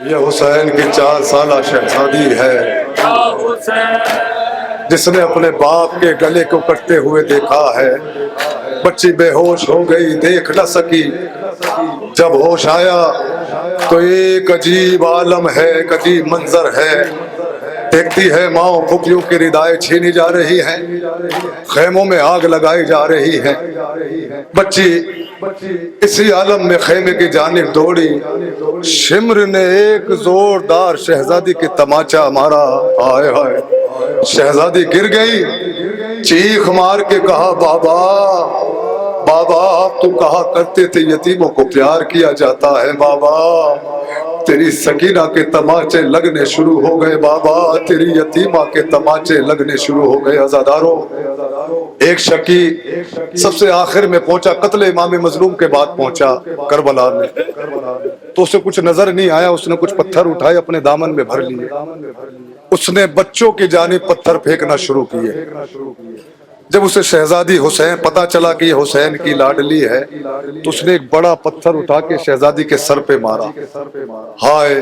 یہ حسین کی 4 سالہ شہزادی ہے جس نے اپنے باپ کے گلے کو کٹتے ہوئے دیکھا ہے۔ بچی بے ہوش ہو گئی، دیکھ نہ سکی۔ جب ہوش آیا تو ایک عجیب عالم ہے، ایک عجیب منظر ہے۔ دیکھتی ہے ماں پھوپھیوں کی ردائیں چھینی جا رہی ہیں، خیموں میں آگ لگائی جا رہی ہے۔ بچی اسی عالم میں خیمے کی جانب دوڑی، شمر نے ایک زوردار شہزادی کی تماچا مارا۔ ہائے ہائے، شہزادی گر گئی، چیخ مار کے کہا بابا بابا، آپ تو کہا کرتے تھے یتیموں کو پیار کیا جاتا ہے۔ بابا تیری سکینہ کے تماچے لگنے شروع ہو گئے، بابا تیری یتیمہ کے تماچے لگنے شروع ہو گئے۔ عزاداروں، ایک شکی سب سے آخر میں پہنچا، قتل امام مظلوم کے بعد پہنچا کربلا میں، تو اسے کچھ نظر نہیں آیا۔ اس نے کچھ پتھر اٹھائے اپنے دامن میں بھر لیے، اس نے بچوں کی جانب پتھر پھینکنا شروع کیے۔ جب اسے شہزادی حسین پتا چلا کہ یہ حسین کی لاڈلی ہے تو اس نے ایک بڑا پتھر اٹھا کے شہزادی کے سر پہ مارا۔ ہائے،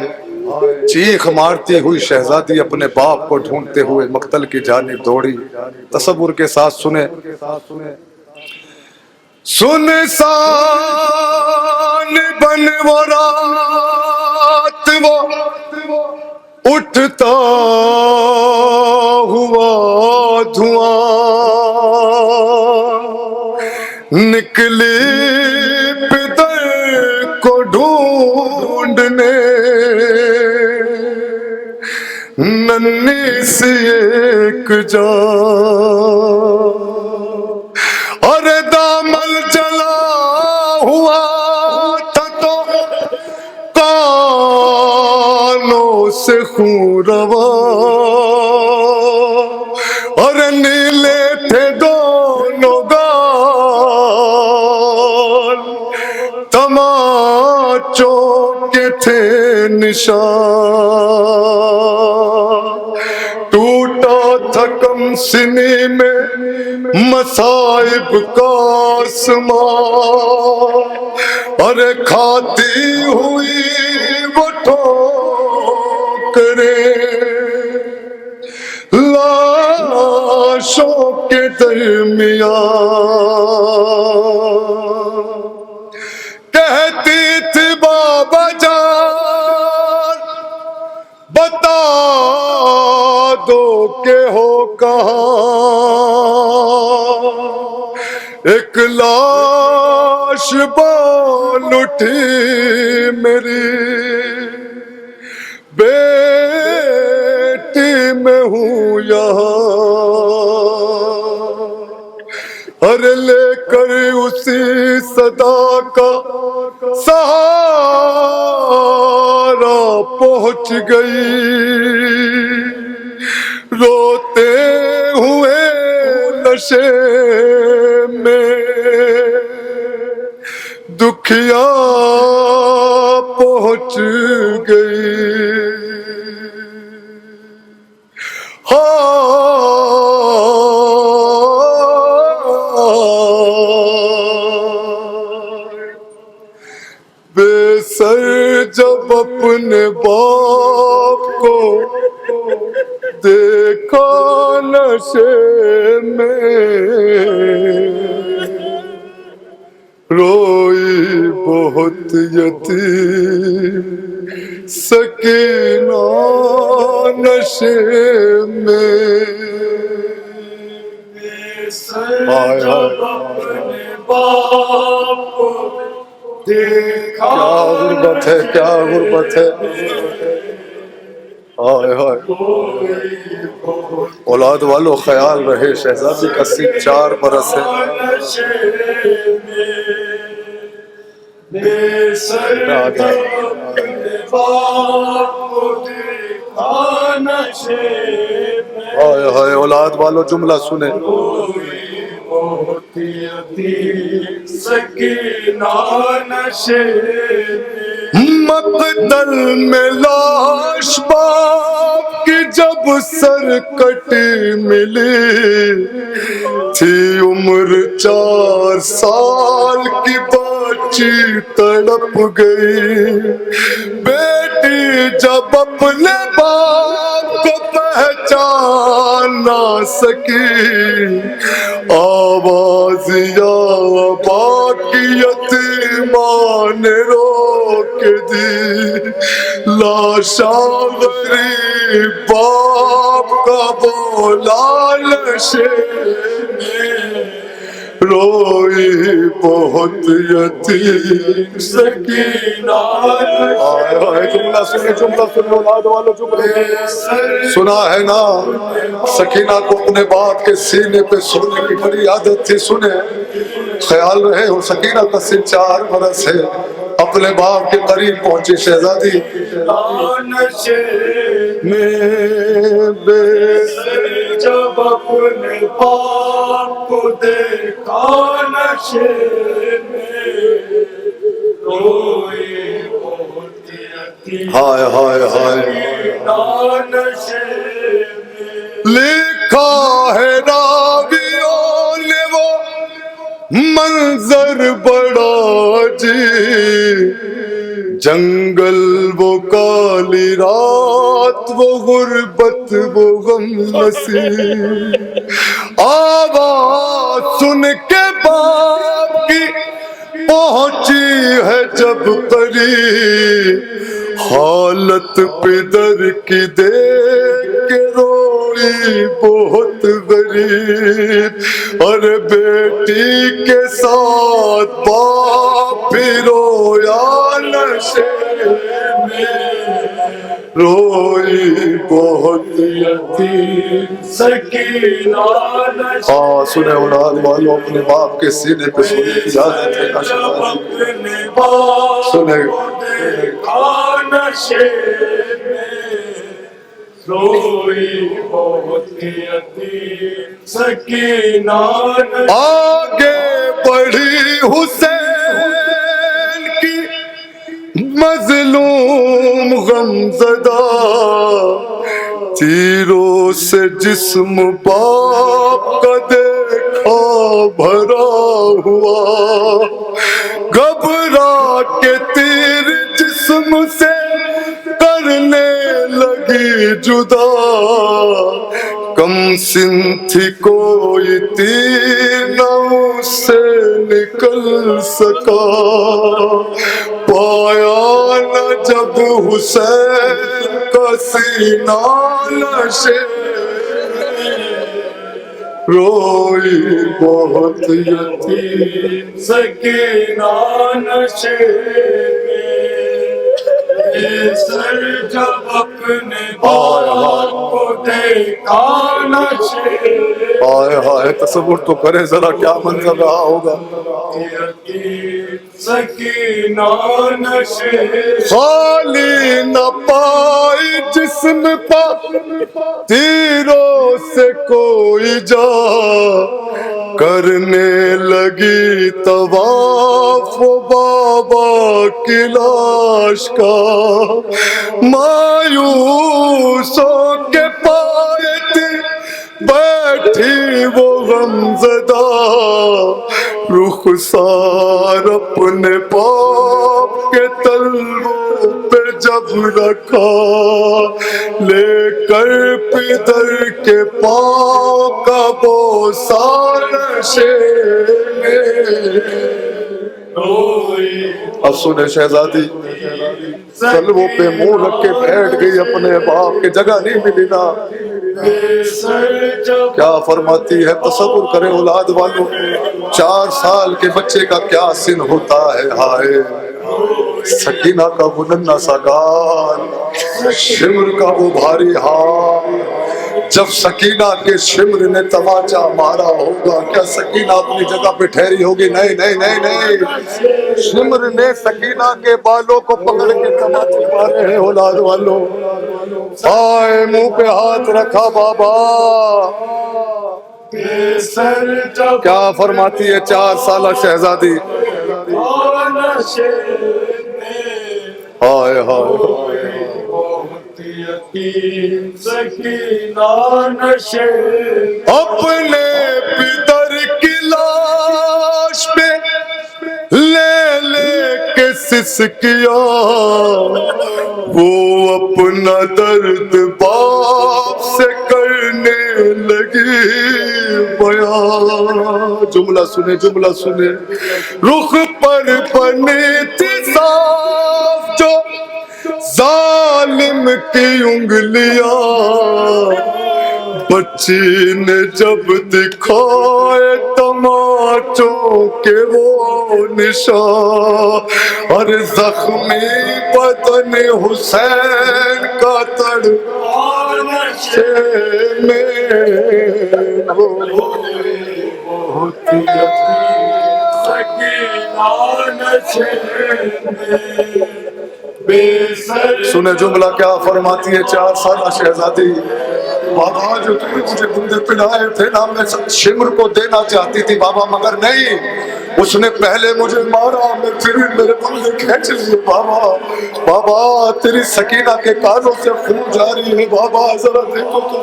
چیخ مارتی ہوئی شہزادی اپنے باپ کو ڈھونڈتے ہوئے مقتل کی جانب دوڑی۔ تصور کے ساتھ سنیں، سنسان بن وہ رات وہ اٹھتا ہوا دھواں، نکلی پدر کو ڈھونڈنے ننھی سی ایک جان، اور دامن جلا ہوا تھا تو کانوں سے خون رواں، اور نیلے تھے دونوں گال، تماچوں کے تھے نشان، ٹوٹا تھا کم سنی میں مصائب کا آسمان، اور کھاتی ہوئی وہ ٹھوکریں لاشوں کے درمیان، کہتی تھی بابا جان بتا دو کہ ہو کہاں، ایک لاش بال اٹھی میری، بیٹی میں ہوں یہاں، اور لے کر اسی صدا کا سہارا پہنچ گئی، روتے ہوئے نشے میں دکھیا پہنچ گئی۔ بے سر جب اپنے باپ کو دیکھا نشے میں، روئی بہت یتیم سکینہ نشے میں، اپنے باپ کو دیکھا، کیا غربت ہے، کیا غربت ہے۔ ہائے ہائے، اولاد والوں خیال رہے، شہزادی کا سن 4 برس ہے۔ ہائے ہائے، اولاد والوں جملہ سنیں، مقتل میں لاش باپ کی جب سر کٹی ملی تھی، عمر 4 سال کی بچی تڑپ گئی، بیٹی بیٹی جب اپنے باپ کو پہچان نہ سکی، آواز یا باقی یتیمان نے روک دی، لاشا غریب باپ کا بولا لشے روئی بہت یتیم سکینہ۔ جملہ سنیں، جملہ سنیں اولاد والو، جملہ سنا ہے نا؟ سکینہ کو اپنے باپ کے سینے پہ سونے کی بڑی عادت تھی۔ سنیں، خیال رہے ہو سکینہ کا سن 4 برس ہے، اپنے باپ کے قریب پہنچی شہزادی نشے میں بے سر جب اپنے باپ کو دیکھا نشے میں روئی بہت یتیم۔ ہائے ہائے ہائے نشے میں لکھا ہے راویوں نے وہ منظر بڑا جی، جنگل وہ کالی رات وہ غربت وہ غم نصیب، آواز سن کے باپ کی پہنچی ہے جب قریب، حالت پدر کی دیکھ کے روئی بہت غریب، اور بیٹی کے ساتھ باپ بھی رویا نشے میں روئی بہت یتیم سکینہ نشے۔ سنیں اولاد والوں، اپنے باپ کے سینے پہ سونے کی عادت ہے۔ اپنے باپ سنیں نشے میں روئی بہت یتیم سکینہ نشے۔ آگے بڑھی حسین کی مظلوم غمزدہ، تیروں سے جسم باپ کا دیکھا بھرا ہوا، گھبرا کے تیر جسم سے کرنے لگی جدا، کم سن تھی کوئی تیر نہ اس سے نکل سکا، پایا نہ جب حسین کا سینہ نشے روئی بہت یتیم سکینہ نشے میں، سر جب اپنے باپ کو دیکھا نشے۔ ہائے ہائے، تصور تو کریں ذرا کیا منظر رہا ہوگا۔ سکینہ نشے خالی نہ پائی جسم پر تیروں سے کوئی جا، کرنے لگی طواف بابا کی لاش کا، مایوس ہو کے پائے تھی بیٹھی وہ غمزدہ، رخسار اپنے باپ کے تلووں پہ جب رکھا، لے کر پدر کے پاؤں کا بوسہ نشے میں روئی۔ اب سنیں شہزادی تلووں پہ منہ رکھ کے بیٹھ گئی اپنے باپ کے، جگہ نہیں ملی نا، کیا فرماتی ہے؟ تصور کریں اولاد والوں، 4 سال کے بچے کا کیا سن ہوتا ہے۔ ہائے سکینہ کا وہ ننھا سا گال، شمر کا وہ بھاری ہاتھ، جب سکینہ کے شمر نے تماچا مارا ہوگا، کیا سکینہ اپنی جگہ پہ ٹھہری ہوگی؟ نہیں نہیں نہیں نہیں، شمر نے سکینہ کے بالوں کو پکڑ کے تماچے مارے ہیں اولاد والوں۔ آئے منہ پہ ہاتھ رکھا بابا، کیا فرماتی ہے 4 سالہ شہزادی؟ ہائے ہائے اپنے پدر کی لاش پہ لے لے کے سسکیا، وہ اپنا درد باپ سے کرنے لگی بیان. جملہ سنے جملہ سنے. رخ پر بنی تھی صاف جو ظالم کی انگلیاں، بچی نے جب دکھائے تماچوں کے وہ نشان، اور زخمی بدن حسین کا تڑپے میں سنے جملہ کیا فرماتی ہے 4 سالہ شہزادی. بابا جو تم نے مجھے بندے پلائے تھے نا، میں شمر کو دینا چاہتی تھی بابا، مگر نہیں، اس نے پہلے مجھے مارا، میں پھر میرے بندے کھینچ لیے بابا. بابا تیری سکینہ کے کانوں سے خون جاری ہے بابا، ذرا دیکھو تو.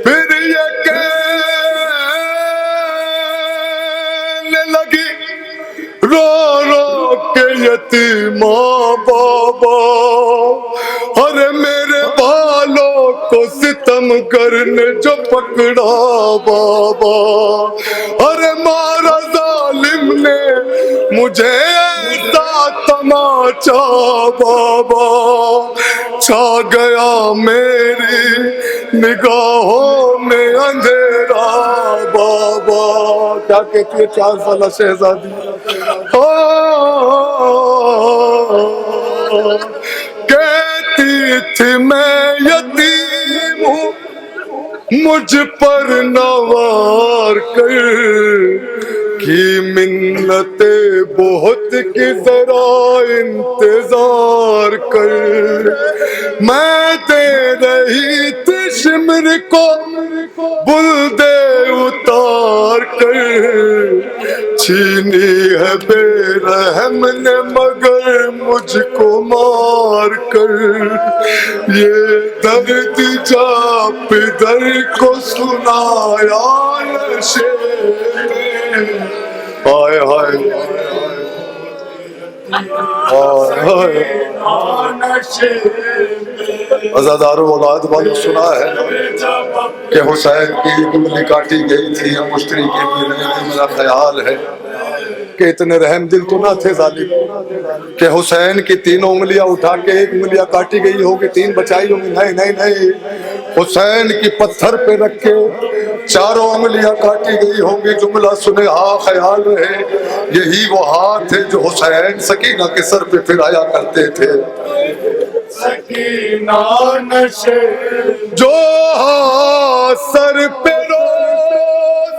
پھر یہ کہنے لگی رو رو کے یتیماں بابا، ارے میرے بالوں کو ستم کرنے جو پکڑا بابا، ارے مارا ظالم نے مجھے ایسا تماچا بابا، چھا گیا میری نگاہوں میں اندھیرا بابا. کیا کہتی ہے 4 سالہ شہزادی؟ کہتی تھی میں یتیم ہوں، مجھ پر نوار کر، کی منت بہت کی ذرا انتظار کر. میں دے رہی تھی شمر کو بلدے اتار کر، چھینی ہے بے رحم نے مگر مجھ کو مار کر. یہ درد جا پدر کو سنایا نشے میں، ہائے ہائے ہائے. عزادارو اولاد والوں سنا ہے کہ حسین کی انگلی کاٹی گئی تھی، مشتری کے لیے. میرا خیال ہے کہ اتنے رحم دل تو نہ تھے ظالم کہ حسین کی 3 انگلیاں اٹھا کے 1 انگلیاں کاٹی گئی ہوگی، 3 بچائی ہوگی. نہیں نہیں نہیں، حسین کی پتھر پہ رکھ کے 4 انگلیاں کاٹی گئی ہوگی. جملہ سنے، ہاں خیال رہے یہی وہ ہاتھ ہے جو حسین سکینہ کے سر پہ پھرایا کرتے تھے. سکینہ نشے جو ہاتھ سر پہ روز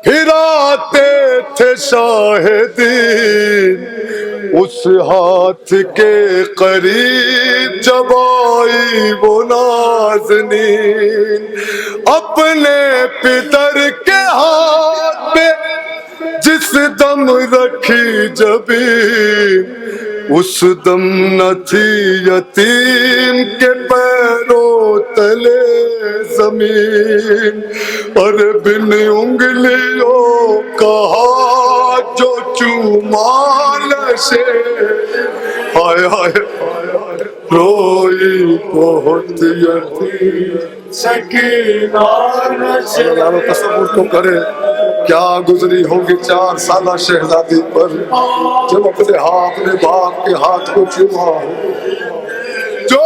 پھراتے تھے شاہدین، اس ہاتھ کے قریب جب آئی وہ نازنین، اپنے پدر کے ہاتھ پہ جس دم رکھی جبین، اس دم نہ تھی یتیم کے پیروں تلے زمین، اور بن انگلیوں کا ہاتھ جو چوما نشے، ہائے ہائے روئی بہت یتیم سکینہ نشے. تصور تو کرے کیا گزری ہوگی 4 سالہ شہزادی پر جب اپنے ہاتھ نے باپ کے ہاتھ کو چوما. جو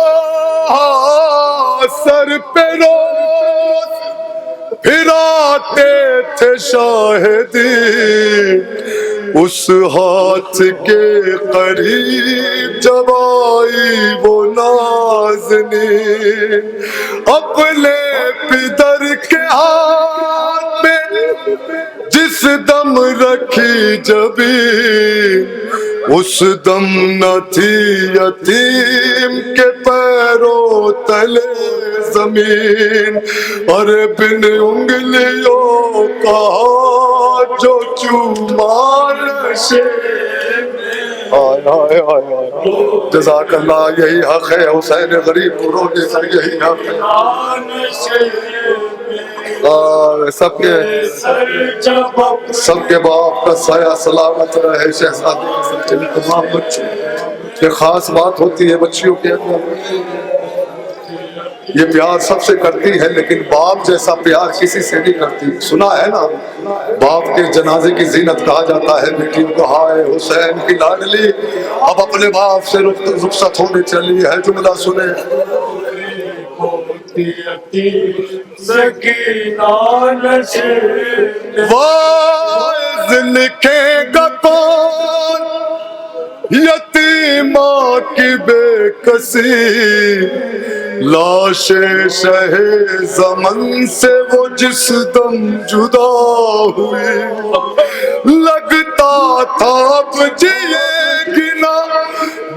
ہاتھ سر پہ روز پھراتے تھے شاہدی، اس ہاتھ کے قریب جب آئی وہ نازنین، اپنے پدر کے ہاتھ میں جس دم رکھی جبین، اس دم نہ تھی یتیم کے پیروں تلے زمین، اور بن انگلیوں کا ہاتھ جو چوما نشے. جزاک اللہ. یہی حق ہے حسین غریب کو رونے کا، یہی حق ہے. ہے. سب کے باپ کا سایہ سلامت رہے شہزادی کے سلسلے تمام بچوں. یہ خاص بات ہوتی ہے بچیوں کے اندر. یہ پیار سب سے کرتی ہے لیکن باپ جیسا پیار کسی سے نہیں کرتی. سنا ہے نا باپ کے جنازے کی زینت کہا جاتا ہے بیٹیوں کو ہائے حسین کی لاڈلی اب اپنے باپ سے رخصت ہونے چلی ہے. جملہ سنے وائز لکھے گا کون یتیمہ کی بے کسی لاش شہ زمن سے وہ جس دم جدا ہوئی لگتا تھا اب جیے گی نہ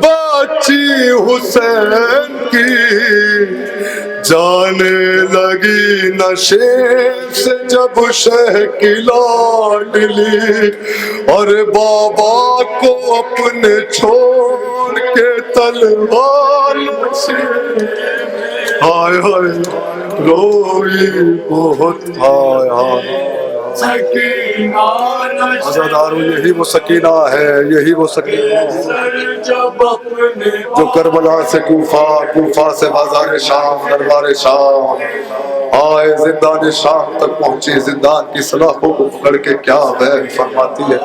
بچی حسین کی جانے لگی نشیب سے جب شہ کی لاڈلی اور بابا کو اپنے چھوڑ کے تلوار ہائے ہائے روئی بہت ہائے عزادارو یہی وہ سکینہ ہے یہی وہ سکینہ جو کربلا سے کوفہ سے بازار شام دربار شام آئے زندان شام تک پہنچی. زندان کی سلاخوں کو پکڑ کے کیا بیان فرماتی ہے.